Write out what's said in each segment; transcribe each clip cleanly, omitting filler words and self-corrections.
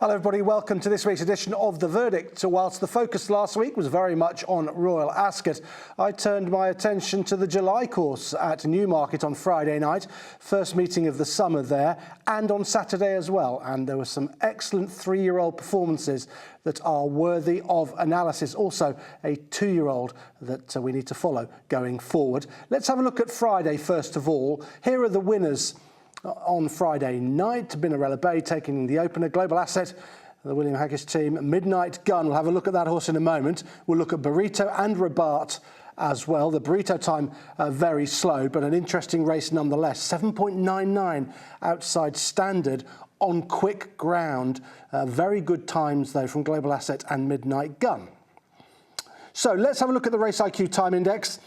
Hello everybody, welcome to this week's edition of The Verdict. So whilst the focus last week was very much on Royal Ascot, I turned my attention to the July course at Newmarket on Friday night, first meeting of the summer there, and on Saturday as well. And there were some excellent three-year-old performances that are worthy of analysis. Also a two-year-old that we need to follow going forward. Let's have a look at Friday first of all. Here are the winners on Friday night. Binarella Bay taking the opener. Global Asset, the William Haggas team. Midnight Gun, we'll have a look at that horse in a moment. We'll look at Burrito and Robart as well. The Burrito time very slow, but an interesting race nonetheless. 7.99 outside standard on quick ground. Very good times though from Global Asset and Midnight Gun. So let's have a look at the Race IQ Time Index.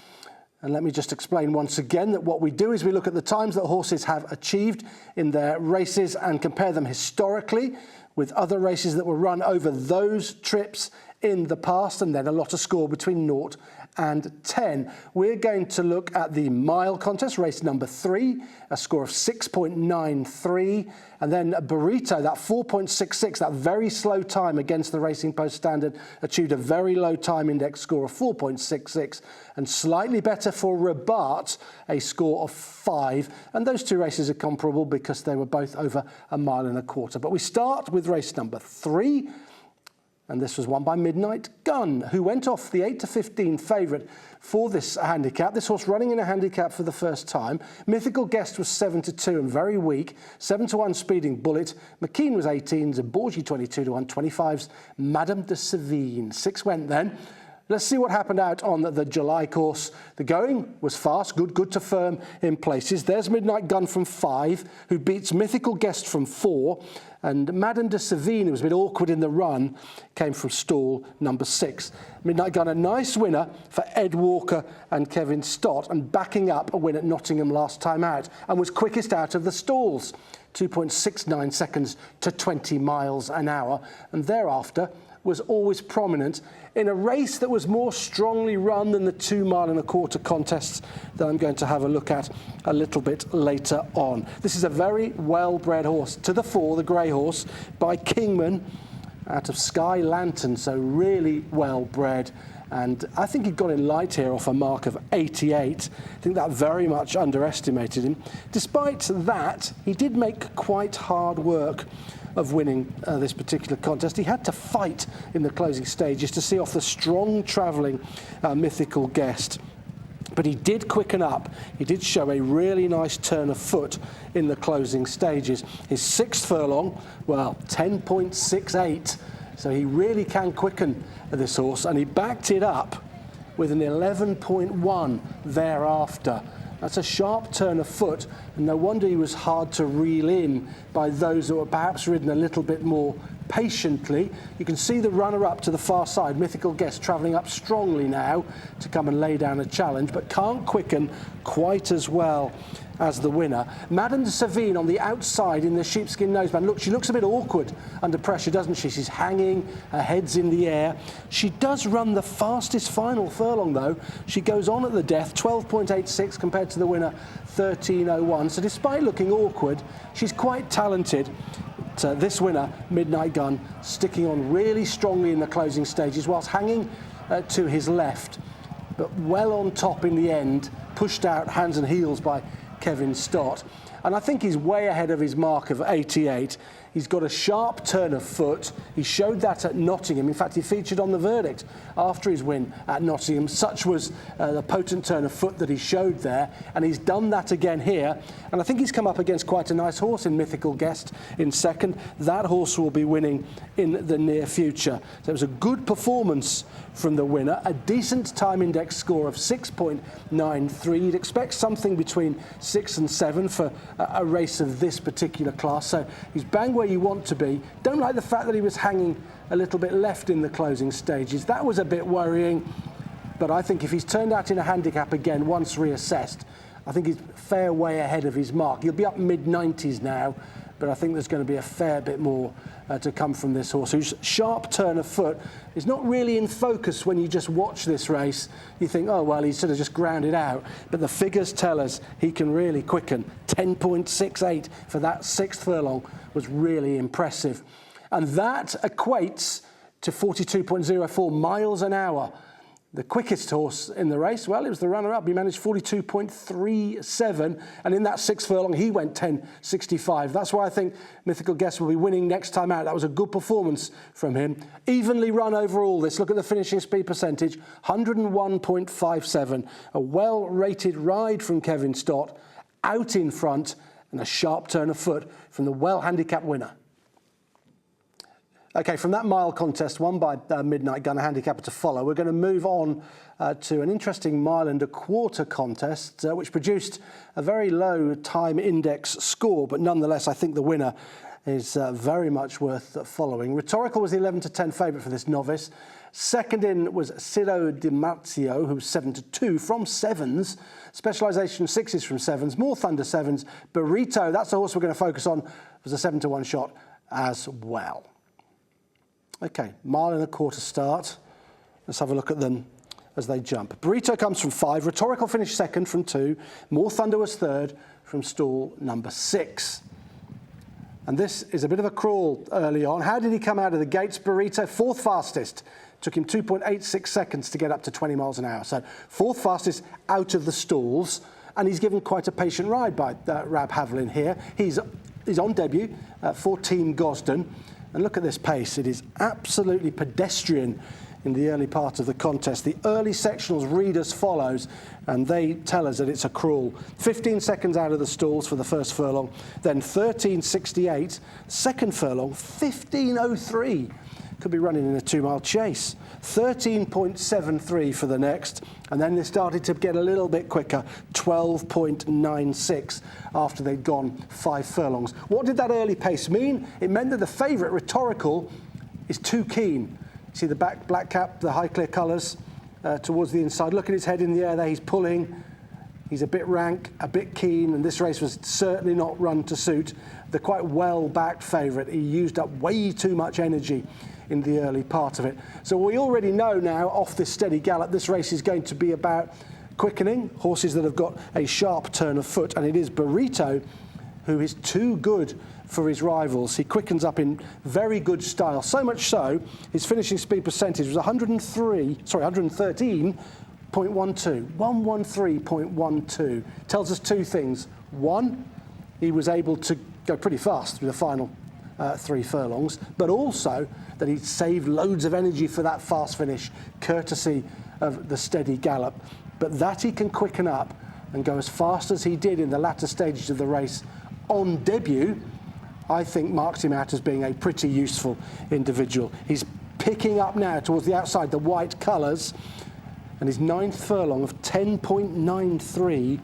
And let me just explain once again that what we do is we look at the times that horses have achieved in their races and compare them historically with other races that were run over those trips in the past, and then a lot of score between 0 and 10. We're going to look at the mile contest, race number 3, a score of 6.93, and then Burrito, that 4.66, that very slow time against the Racing Post standard, achieved a very low time index score of 4.66, and slightly better for Robart, a score of 5. And those two races are comparable because they were both over 1.25 miles. But we start with race number 3. And this was won by Midnight Gun, who went off the 8 to 15 favourite for this handicap. This horse running in a handicap for the first time. Mythical Guest was 7 to 2 and very weak. 7 to 1 Speeding Bullet. McKean was 18s and Borgie 22 to 1. 25s Madame de Seville. 6 went then. Let's see what happened out on the July course. The going was fast, good to firm in places. There's Midnight Gun from 5, who beats Mythical Guest from 4. And Madame de Seville, who was a bit awkward in the run, came from stall number 6. Midnight Gun, a nice winner for Ed Walker and Kevin Stott, and backing up a win at Nottingham last time out, and was quickest out of the stalls. 2.69 seconds to 20 miles an hour, and thereafter was always prominent in a race that was more strongly run than the 2.25 mile contests that I'm going to have a look at a little bit later on. This is a very well-bred horse. To the 4, the grey horse by Kingman out of Sky Lantern, so really well-bred. And I think he got in light here off a mark of 88. I think that very much underestimated him. Despite that, he did make quite hard work of winning this particular contest. He had to fight in the closing stages to see off the strong travelling Mythical Guest. But he did quicken up. He did show a really nice turn of foot in the closing stages. His 6th furlong, well, 10.68. So he really can quicken this horse, and he backed it up with an 11.1 thereafter. That's a sharp turn of foot, and no wonder he was hard to reel in by those that were perhaps ridden a little bit more patiently. You can see the runner-up to the far side, Mythical Guest, travelling up strongly now to come and lay down a challenge, but can't quicken quite as well as the winner. Madame de Seville on the outside in the sheepskin noseband. Look, she looks a bit awkward under pressure, doesn't she? She's hanging, her head's in the air. She does run the fastest final furlong, though. She goes on at the death, 12.86 compared to the winner, 13.01. So despite looking awkward, she's quite talented. This winner, Midnight Gun, sticking on really strongly in the closing stages whilst hanging to his left, but well on top in the end, pushed out hands and heels by Kevin Stott. And I think he's way ahead of his mark of 88. He's got a sharp turn of foot. He showed that at Nottingham. In fact, he featured on The Verdict after his win at Nottingham. Such was the potent turn of foot that he showed there. And he's done that again here. And I think he's come up against quite a nice horse in Mythical Guest in second. That horse will be winning in the near future. So it was a good performance from the winner. A decent time index score of 6.93. You'd expect something between 6 and 7 for a race of this particular class. So he's bang where you want to be. Don't like the fact that he was hanging a little bit left in the closing stages. That was a bit worrying, but I think if he's turned out in a handicap again once reassessed, I think he's a fair way ahead of his mark. He'll be up mid-90s now, but I think there's going to be a fair bit more to come from this horse, whose sharp turn of foot is not really in focus when you just watch this race. You think, oh, well, he's sort of just ground it out. But the figures tell us he can really quicken. 10.68 for that 6th furlong was really impressive. and that equates to 42.04 miles an hour. The quickest horse in the race, well, it was the runner-up. He managed 42.37, and in that 6 furlong, he went 10.65. That's why I think Mythical Guest will be winning next time out. That was a good performance from him. Evenly run overall, this. Look at the finishing speed percentage, 101.57. A well-rated ride from Kevin Stott, out in front, and a sharp turn of foot from the well-handicapped winner. OK, from that mile contest won by Midnight Gunner handicapper to follow, we're going to move on to an interesting 1.25 mile contest, which produced a very low time index score, but nonetheless, I think the winner is very much worth following. Rhetorical was the 11-10 favourite for this novice. Second in was Ciro Di Marzio, who was 7-2 from sevens. Specialisation 6s from sevens. More Thunder sevens. Burrito, that's the horse we're going to focus on, was a 7-1 shot as well. OK, 1.25 mile start. Let's have a look at them as they jump. Burrito comes from 5. Rhetorical finished second from 2. More Thunder was third from stall number 6. And this is a bit of a crawl early on. How did he come out of the gates? Burrito, 4th fastest. Took him 2.86 seconds to get up to 20 miles an hour. So 4th fastest out of the stalls. And he's given quite a patient ride by Rab Havlin here. He's on debut for Team Gosden. And look at this pace. It is absolutely pedestrian in the early part of the contest. The early sectionals read as follows, and they tell us that it's a crawl. 15 seconds out of the stalls for the first furlong, then 13.68. Second furlong, 15.03. Could be running in a 2 mile chase. 13.73 for the next, and then they started to get a little bit quicker, 12.96 after they'd gone 5 furlongs. What did that early pace mean? It meant that the favourite, Rhetorical, is too keen. See the back black cap, the high clear colours towards the inside. Look at his head in the air there, he's pulling. He's a bit rank, a bit keen, and this race was certainly not run to suit the quite well-backed favourite. He used up way too much energy in the early part of it. So we already know now, off this steady gallop, this race is going to be about quickening, horses that have got a sharp turn of foot, and it is Burrito who is too good for his rivals. He quickens up in very good style, so much so, his finishing speed percentage was 113.12. 113.12 tells us 2 things. One, he was able to go pretty fast through the final 3 furlongs, but also that he saved loads of energy for that fast finish, courtesy of the steady gallop. But that he can quicken up and go as fast as he did in the latter stages of the race on debut, I think marks him out as being a pretty useful individual. He's picking up now towards the outside, the white colours, and his 9th furlong of 10.93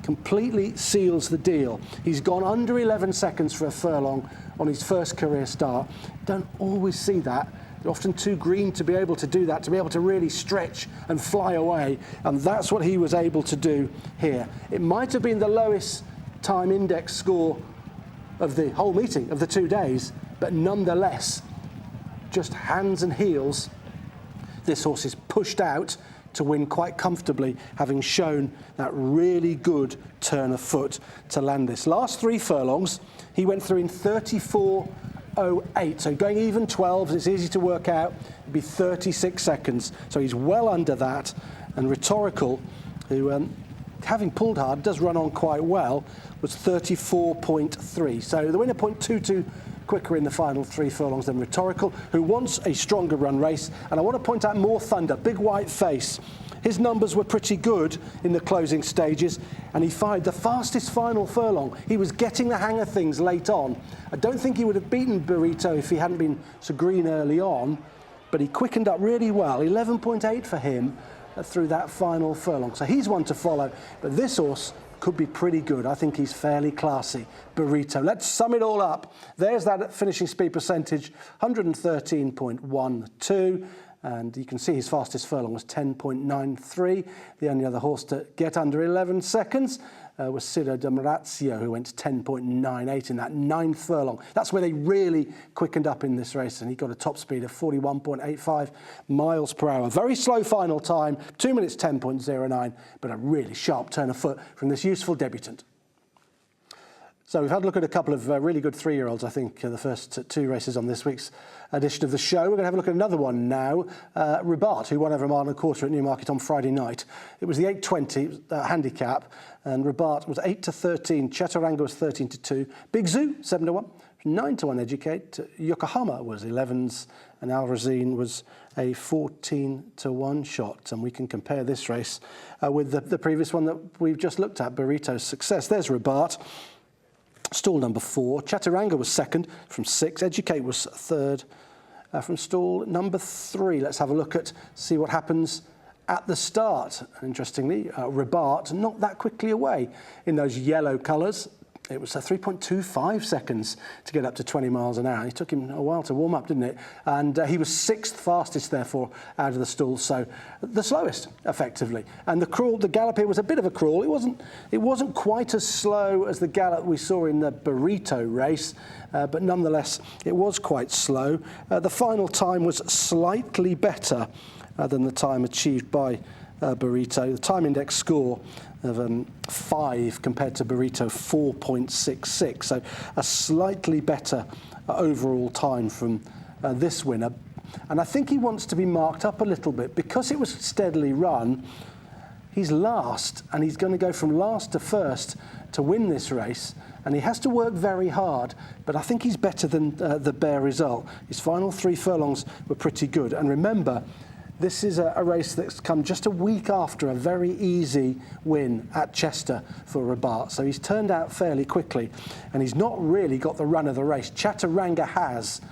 completely seals the deal. He's gone under 11 seconds for a furlong on his first career start. Don't always see that. They're often too green to be able to do that, to be able to really stretch and fly away. And that's what he was able to do here. It might have been the lowest time index score of the whole meeting, of the 2 days, but nonetheless, just hands and heels, this horse is pushed out to win quite comfortably, having shown that really good turn of foot to land this. Last 3 furlongs, he went through in 34.08. So going even 12s, it's easy to work out, it'd be 36 seconds. So he's well under that. And Rhetorical, who, having pulled hard, does run on quite well, was 34.3. So the winner 0.22 quicker in the final 3 furlongs than Rhetorical, who wants a stronger run race. And I want to point out More Thunder, big white face. His numbers were pretty good in the closing stages, and he fired the fastest final furlong. He was getting the hang of things late on. I don't think he would have beaten Burrito if he hadn't been so green early on, but he quickened up really well. 11.8 for him through that final furlong. So he's one to follow, but this horse could be pretty good. I think he's fairly classy, Burrito. Let's sum it all up. There's that finishing speed percentage, 113.12. And you can see his fastest furlong was 10.93. The only other horse to get under 11 seconds was Ciro Di Marzio, who went 10.98 in that 9th furlong. That's where they really quickened up in this race, and he got a top speed of 41.85 miles per hour. Very slow final time, 2 minutes 10.09, but a really sharp turn of foot from this useful debutant. So we've had a look at a couple of really good three-year-olds, I think, the first two races on this week's edition of the show. We're going to have a look at another one now, Robart, who won over a mile and a quarter at Newmarket on Friday night. It was the 8:20 handicap, and Robart was 8-13, Chaturanga was 13-2, Big Zoo 7-1, 9-1 Educate, Yokohama was 11s, and Alrazine was a 14-1 shot. And we can compare this race with the previous one that we've just looked at, Burrito's Success. There's Robart. Stall number 4, Chaturanga was second from 6, Educate was third from stall number 3. Let's have a look at, see what happens at the start. And interestingly, Robart not that quickly away in those yellow colours. It was 3.25 seconds to get up to 20 miles an hour. It took him a while to warm up, didn't it? And he was 6th fastest, therefore, out of the stall, so the slowest, effectively. And the gallop here was a bit of a crawl. It wasn't quite as slow as the gallop we saw in the Burrito race, but nonetheless, it was quite slow. The final time was slightly better than the time achieved by Burrito. The time index score of 5 compared to Burrito 4.66, so a slightly better overall time from this winner. And I think he wants to be marked up a little bit because it was steadily run. He's last, and he's going to go from last to first to win this race, and he has to work very hard, but I think he's better than the bare result. His final 3 furlongs were pretty good, and remember, this is a race that's come just a week after a very easy win at Chester for Robart. So he's turned out fairly quickly, and he's not really got the run of the race. Chaturanga has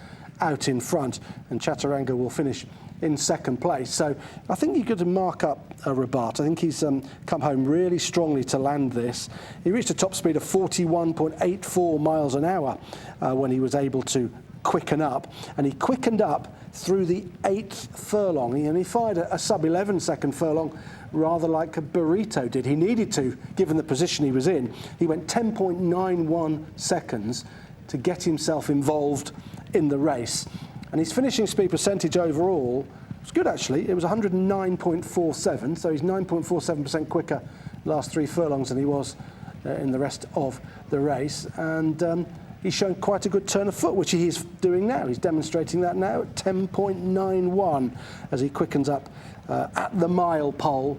out in front, and Chaturanga will finish in second place. So I think you've got to mark up Robart. I think he's come home really strongly to land this. He reached a top speed of 41.84 miles an hour when he was able to quicken up, and he quickened up through the 8th furlong, and he fired a sub-11 second furlong rather like a Burrito did. He needed to, given the position he was in. He went 10.91 seconds to get himself involved in the race, and his finishing speed percentage overall was good, actually. It was 109.47, so he's 9.47% quicker last 3 furlongs than he was in the rest of the race, and he's shown quite a good turn of foot, which he is doing now. He's demonstrating that now at 10.91 as he quickens up at the mile pole.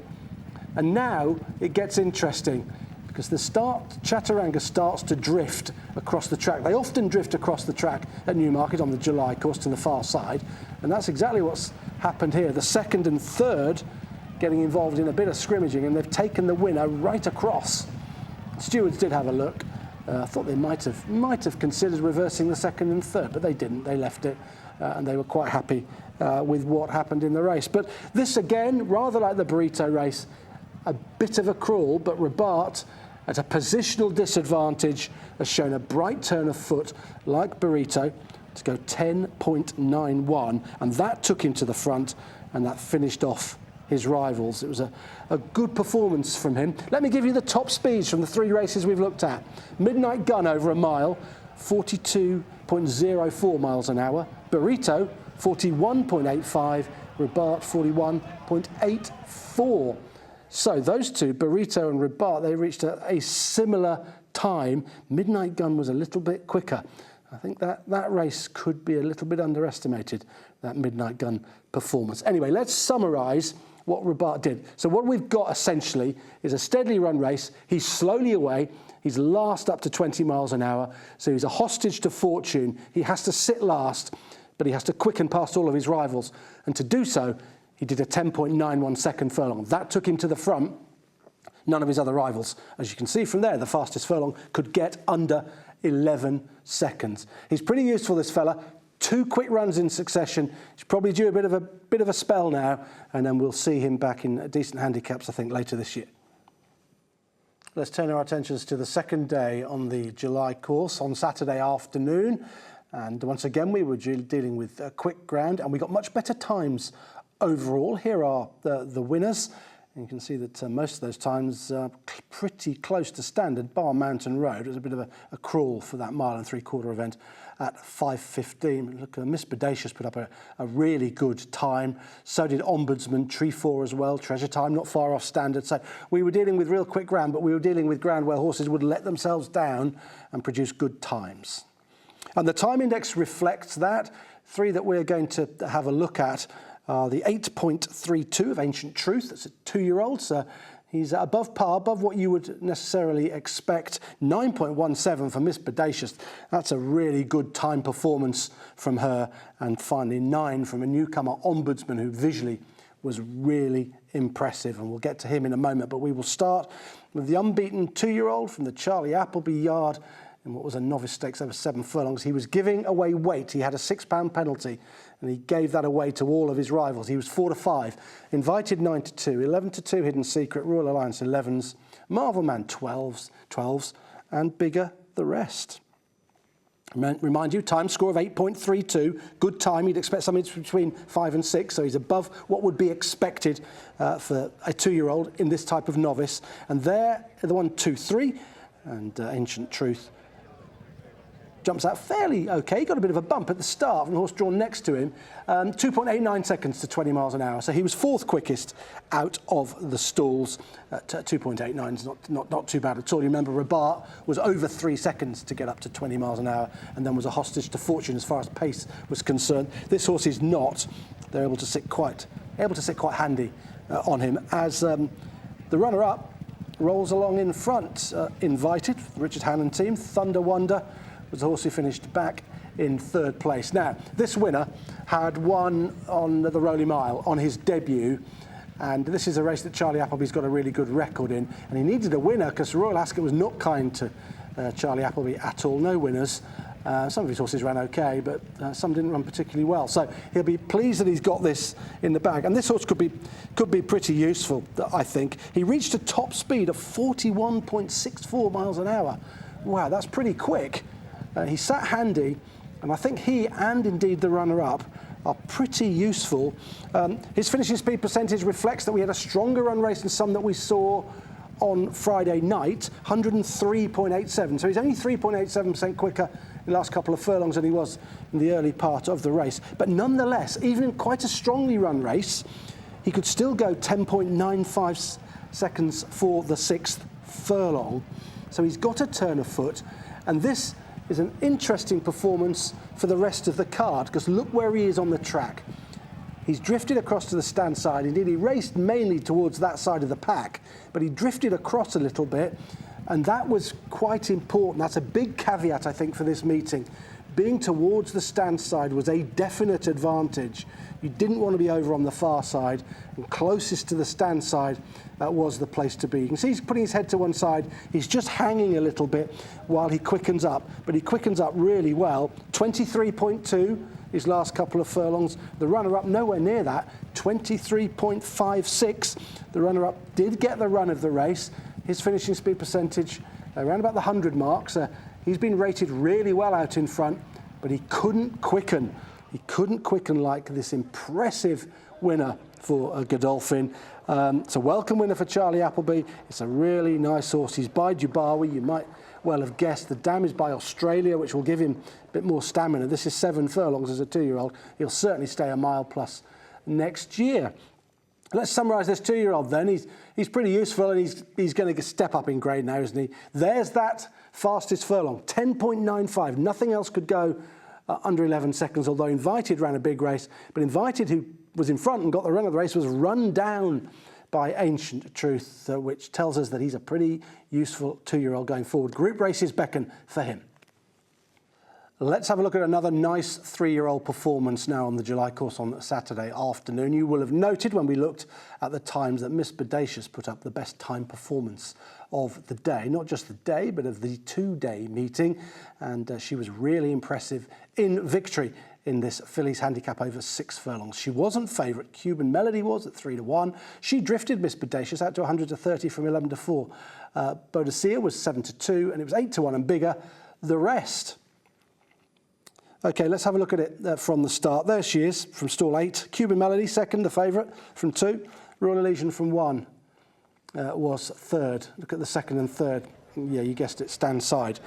And now it gets interesting because Chaturanga starts to drift across the track. They often drift across the track at Newmarket on the July course to the far side, and that's exactly what's happened here. The second and third getting involved in a bit of scrimmaging, and they've taken the winner right across. Stewards did have a look. I thought they might have considered reversing the second and third, but they didn't. They left it, and they were quite happy with what happened in the race. But this, again, rather like the Burrito race, a bit of a crawl, but Robart, at a positional disadvantage, has shown a bright turn of foot, like Burrito, to go 10.91, and that took him to the front, and that finished off his rivals. It was a good performance from him. Let me give you the top speeds from the 3 races we've looked at. Midnight Gun over a mile, 42.04 miles an hour. Burrito, 41.85. Robart, 41.84. So those two, Burrito and Robart, they reached a similar time. Midnight Gun was a little bit quicker. I think that race could be a little bit underestimated, that Midnight Gun performance. Anyway, let's summarise what Robart did. So what we've got essentially is a steadily run race. He's slowly away. He's last up to 20 miles an hour. So he's a hostage to fortune. He has to sit last, but he has to quicken past all of his rivals. And to do so, he did a 10.91 second furlong. That took him to the front. None of his other rivals, as you can see from there, the fastest furlong, could get under 11 seconds. He's pretty useful, this fella. 2 quick runs in succession. He's probably due a bit of a spell now, and then we'll see him back in decent handicaps, I think, later this year. Let's turn our attentions to the second day on the July course on Saturday afternoon. And once again, we were dealing with quick ground, and we got much better times overall. Here are the winners You can see that most of those times pretty close to standard, bar Mountain Road. It was a bit of a crawl for that 1 3/4 mile event at 5:15. Look, Miss Basus put up a really good time. So did Ombudsman, Tree4 as well, Treasure Time, not far off standard. So we were dealing with real quick ground, but we were dealing with ground where horses would let themselves down and produce good times. And the time index reflects that. 3 that we're going to have a look at are the 8.32 of Ancient Truth. That's a 2-year-old, so he's above par, above what you would necessarily expect. 9.17 for Miss Basus. That's a really good time performance from her. And finally 9 from a newcomer, Ombudsman, who visually was really impressive. And we'll get to him in a moment, but we will start with the unbeaten 2-year-old from the Charlie Appleby yard in what was a novice stakes over 7 furlongs. He was giving away weight. He had a £6 penalty, and he gave that away to all of his rivals. He was 4 to 5, invited 9 to 2, 11 to 2 Hidden Secret, Royal Alliance 11s, Marvel Man 12s, and Bigger the rest. Remind you, time score of 8.32, good time. You'd expect something between 5 and 6, so he's above what would be expected for a 2-year-old in this type of novice. And there are the 1, 2, 3, and Ancient Truth jumps out fairly okay. He got a bit of a bump at the start from the horse drawn next to him. 2.89 seconds to 20 miles an hour. So he was 4th quickest out of the stalls. 2.89 is not too bad at all. You remember Robart was over 3 seconds to get up to 20 miles an hour and then was a hostage to fortune as far as pace was concerned. This horse is not. They're able to sit quite handy on him as the runner-up rolls along in front. Invited, Richard Hannon team, Thunder Wonder was the horse who finished back in 3rd place. Now, this winner had won on the Rolling Mile on his debut, and this is a race that Charlie Appleby's got a really good record in, and he needed a winner because Royal Ascot was not kind to Charlie Appleby at all. No winners. Some of his horses ran okay, but some didn't run particularly well. So he'll be pleased that he's got this in the bag. And this horse could be pretty useful, I think. He reached a top speed of 41.64 miles an hour. Wow, that's pretty quick. He sat handy, and I think he and indeed the runner-up are pretty useful. His finishing speed percentage reflects that we had a stronger run race than some that we saw on Friday night, 103.87. So he's only 3.87% quicker in the last couple of furlongs than he was in the early part of the race. But nonetheless, even in quite a strongly run race, he could still go 10.95 seconds for the 6th furlong. So he's got a turn of foot, and this is an interesting performance for the rest of the card, because look where he is on the track. He's drifted across to the stand side. Indeed, he raced mainly towards that side of the pack, but he drifted across a little bit, and that was quite important. That's a big caveat, I think, for this meeting. Being towards the stand side was a definite advantage. You didn't want to be over on the far side, and closest to the stand side was the place to be. You can see he's putting his head to one side. He's just hanging a little bit while he quickens up, but he quickens up really well. 23.2 his last couple of furlongs. The runner-up nowhere near that, 23.56. The runner-up did get the run of the race. His finishing speed percentage around about the 100 mark. So he's been rated really well out in front, but he couldn't quicken. He couldn't quicken like this impressive winner for Godolphin. It's a welcome winner for Charlie Appleby. It's a really nice horse. He's by Dubawi. You might well have guessed. The dam is by Australia, which will give him a bit more stamina. This is 7 furlongs as a 2-year-old. He'll certainly stay a mile plus next year. Let's summarise this 2-year-old then. He's pretty useful, and he's going to step up in grade now, isn't he? There's that fastest furlong, 10.95. Nothing else could go under 11 seconds, although Invited ran a big race. But Invited, who was in front and got the run of the race, was run down by Ancient Truth, which tells us that he's a pretty useful 2-year-old going forward. Group races beckon for him. Let's have a look at another nice 3-year-old performance now on the July course on Saturday afternoon. You will have noted when we looked at the times that Miss Basus put up the best time performance of the day, not just the day, but of the 2-day meeting. And she was really impressive in victory in this fillies handicap over 6 furlongs. She wasn't favourite. Cuban Melody was at 3 to 1. She drifted Miss Basus out to 100 to 30 from 11 to 4. Bodicea was 7 to 2, and it was 8 to 1 and Bigger the rest. Okay, let's have a look at it from the start. There she is from stall 8. Cuban Melody, second, the favourite, from 2. Royal Elysian from 1. was third. Look at the second and third. Yeah, you guessed it, stand side.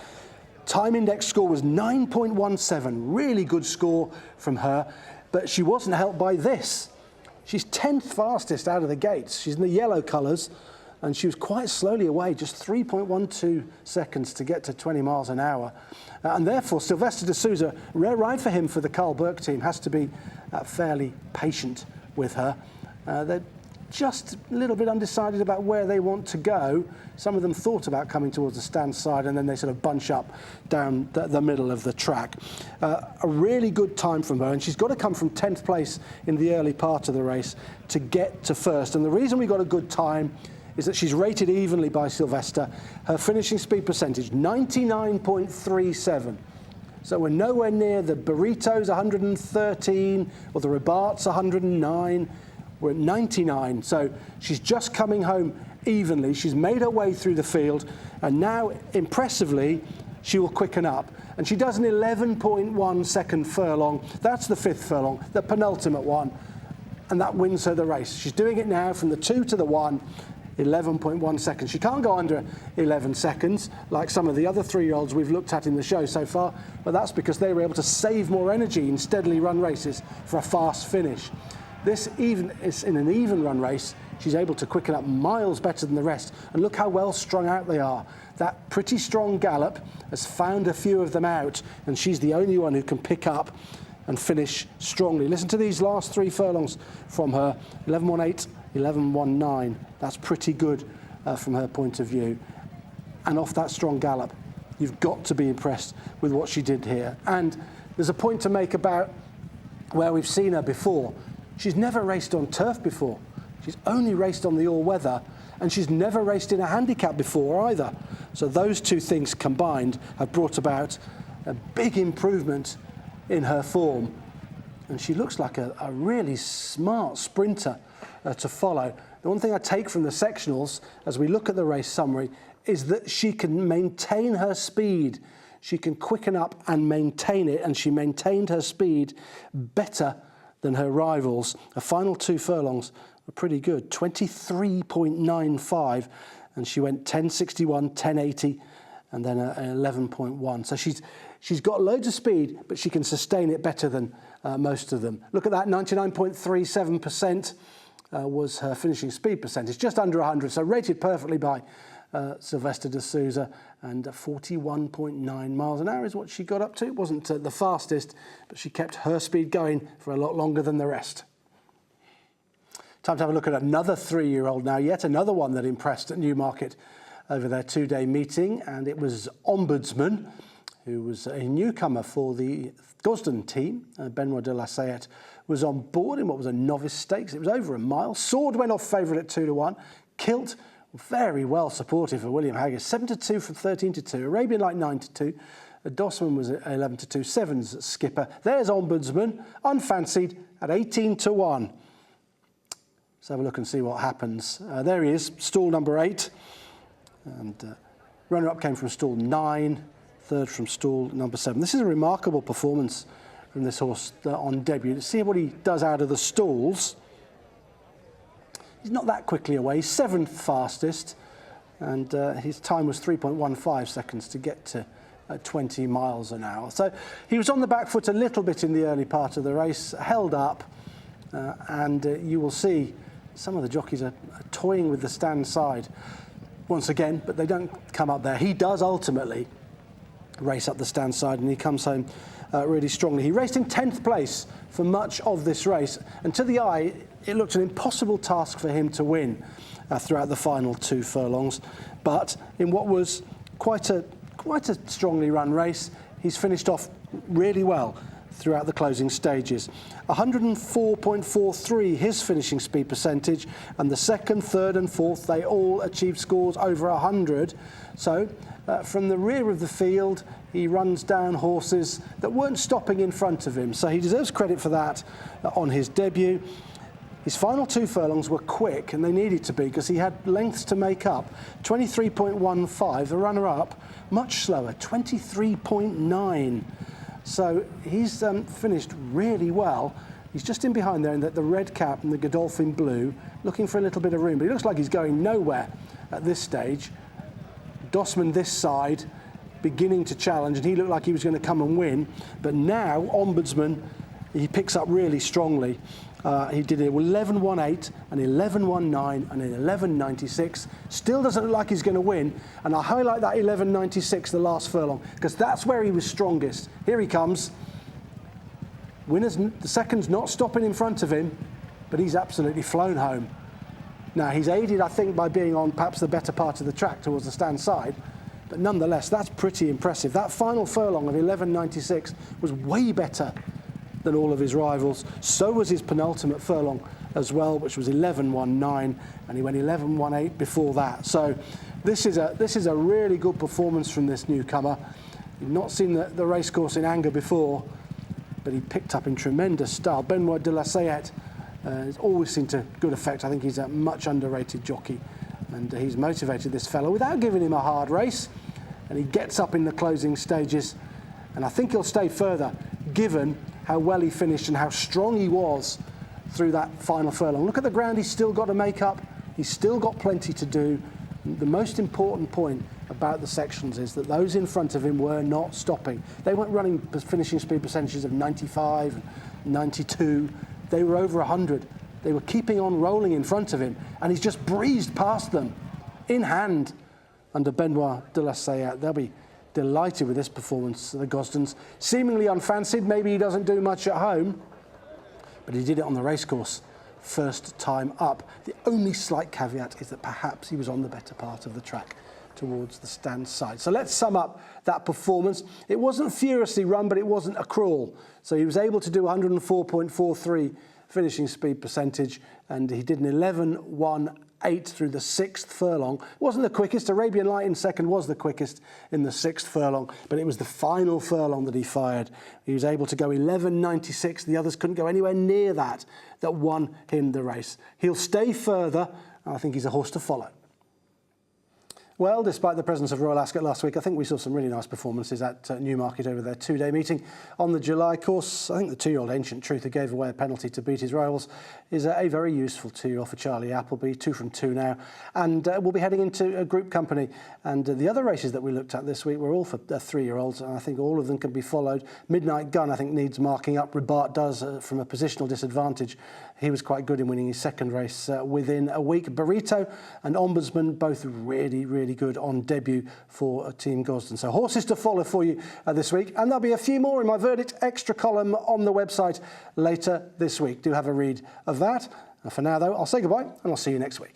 Time index score was 9.17. Really good score from her, but she wasn't helped by this. She's 10th fastest out of the gates. She's in the yellow colours, and she was quite slowly away, just 3.12 seconds to get to 20 miles an hour. And therefore, Sylvester de Souza, rare ride for him for the Carl Burke team, has to be fairly patient with her. They're just a little bit undecided about where they want to go. Some of them thought about coming towards the stand side, and then they sort of bunch up down the middle of the track. A really good time from her, and she's got to come from 10th place in the early part of the race to get to first. And the reason we got a good time is that she's rated evenly by Sylvester. Her finishing speed percentage, 99.37. So we're nowhere near the Burritos 113 or the Robarts 109. We're at 99, so she's just coming home evenly. She's made her way through the field, and now, impressively, she will quicken up. And she does an 11.1 second furlong. That's the 5th furlong, the penultimate one, and that wins her the race. She's doing it now from the 2 to the 1, 11.1 seconds. She can't go under 11 seconds like some of the other 3-year-olds we've looked at in the show so far, but that's because they were able to save more energy in steadily run races for a fast finish. This even is in an even run race. She's able to quicken up miles better than the rest. And look how well strung out they are. That pretty strong gallop has found a few of them out, and she's the only one who can pick up and finish strongly. Listen to these last 3 furlongs from her. 11.18, 11.19. That's pretty good from her point of view. And off that strong gallop, you've got to be impressed with what she did here. And there's a point to make about where we've seen her before. She's never raced on turf before. She's only raced on the all-weather, and she's never raced in a handicap before either. So those two things combined have brought about a big improvement in her form. And she looks like a really smart sprinter to follow. The one thing I take from the sectionals, as we look at the race summary, is that she can maintain her speed. She can quicken up and maintain it, and she maintained her speed better than her rivals. Her final 2 furlongs were pretty good, 23.95, and she went 10.61, 10.80, and then an 11.1. So she's got loads of speed, but she can sustain it better than most of them. Look at that, 99.37% was her finishing speed percentage, just under 100, so rated perfectly by Sylvester de Souza, and 41.9 miles an hour is what she got up to. It wasn't the fastest, but she kept her speed going for a lot longer than the rest. Time to have a look at another 3-year-old now, yet another one that impressed at Newmarket over their 2-day meeting, and it was Ombudsman, who was a newcomer for the Gosden team. Benoit de la Sayette was on board in what was a novice stakes. It was over a mile. Sword went off favourite at 2 to 1. Kilt, very well supportive for William Haggis, 7 to 2 from 13 to 2. Arabian Light 9 to 2. Dossman was at 11 to 2. 7's skipper. There's Ombudsman, unfancied at 18 to 1. Let's have a look and see what happens. There he is, stall number 8. And runner-up came from stall 9, third from stall number 7. This is a remarkable performance from this horse on debut. Let's see what he does out of the stalls. He's not that quickly away. He's 7th fastest, and his time was 3.15 seconds to get to 20 miles an hour. So he was on the back foot a little bit in the early part of the race, held up, and you will see some of the jockeys are toying with the stand side once again, but they don't come up there. He does ultimately race up the stand side, and he comes home really strongly. He raced in 10th place for much of this race, and to the eye, it looked an impossible task for him to win throughout the final 2 furlongs. But in what was quite a strongly run race, he's finished off really well throughout the closing stages. 104.43 his finishing speed percentage, and the 2nd, 3rd and 4th, they all achieved scores over 100. So from the rear of the field, he runs down horses that weren't stopping in front of him. So he deserves credit for that on his debut. His final 2 furlongs were quick, and they needed to be because he had lengths to make up. 23.15, the runner-up, much slower, 23.9. So he's finished really well He's just in behind there in the red cap and the Godolphin blue, looking for a little bit of room, but he looks like he's going nowhere at this stage. Dossman this side, beginning to challenge, and he looked like he was going to come and win, but now Ombudsman, he picks up really strongly. He did it 11.18, an 11.19 and an 11.96. Still doesn't look like he's going to win, and I highlight that 11.96, the last furlong, because that's where he was strongest. Here he comes. Winners, the second's not stopping in front of him, but he's absolutely flown home. Now, he's aided, I think, by being on perhaps the better part of the track towards the stand side, but nonetheless, that's pretty impressive. That final furlong of 11.96 was way better than all of his rivals. So was his penultimate furlong as well, which was 11.19, and he went 11.18 before that. So this is a really good performance from this newcomer. You've not seen the racecourse in anger before, but he picked up in tremendous style. Benoit de la Sayette has always seen to good effect. I think he's a much underrated jockey, and he's motivated this fellow without giving him a hard race, and he gets up in the closing stages, and I think he'll stay further, given how well he finished and how strong he was through that final furlong. Look at the ground he's still got to make up. He's still got plenty to do. The most important point about the sections is that those in front of him were not stopping. They weren't running finishing speed percentages of 95, 92. They were over 100. They were keeping on rolling in front of him, and he's just breezed past them in hand under Benoit de la Sayette. They'll be delighted with this performance, the Gosdens. Seemingly unfancied, maybe he doesn't do much at home, but he did it on the racecourse first time up. The only slight caveat is that perhaps he was on the better part of the track towards the stand side. So let's sum up that performance. It wasn't furiously run, but it wasn't a crawl. So he was able to do 104.43 finishing speed percentage, and he did an 11.18 through the sixth furlong. Wasn't the quickest. Arabian Light in second was the quickest in the sixth furlong, but it was the final furlong that he fired. He was able to go 11.96. The others couldn't go anywhere near that won him the race. He'll stay further. I think he's a horse to follow. Well, despite the presence of Royal Ascot last week, I think we saw some really nice performances at Newmarket over their two-day meeting. On the July course, I think the two-year-old Ancient Trutha gave away a penalty to beat his rivals. Is a very useful two-year-old for Charlie Appleby, 2 from 2 now. And we'll be heading into a group company. And the other races that we looked at this week were all for 3-year-olds, and I think all of them can be followed. Midnight Gun, I think, needs marking up. Robart does from a positional disadvantage. He was quite good in winning his second race within a week. Burrito and Ombudsman, both really, really good on debut for Team Gosden. So horses to follow for you this week. And there'll be a few more in my Verdict Extra column on the website later this week. Do have a read of that. And for now, though, I'll say goodbye and I'll see you next week.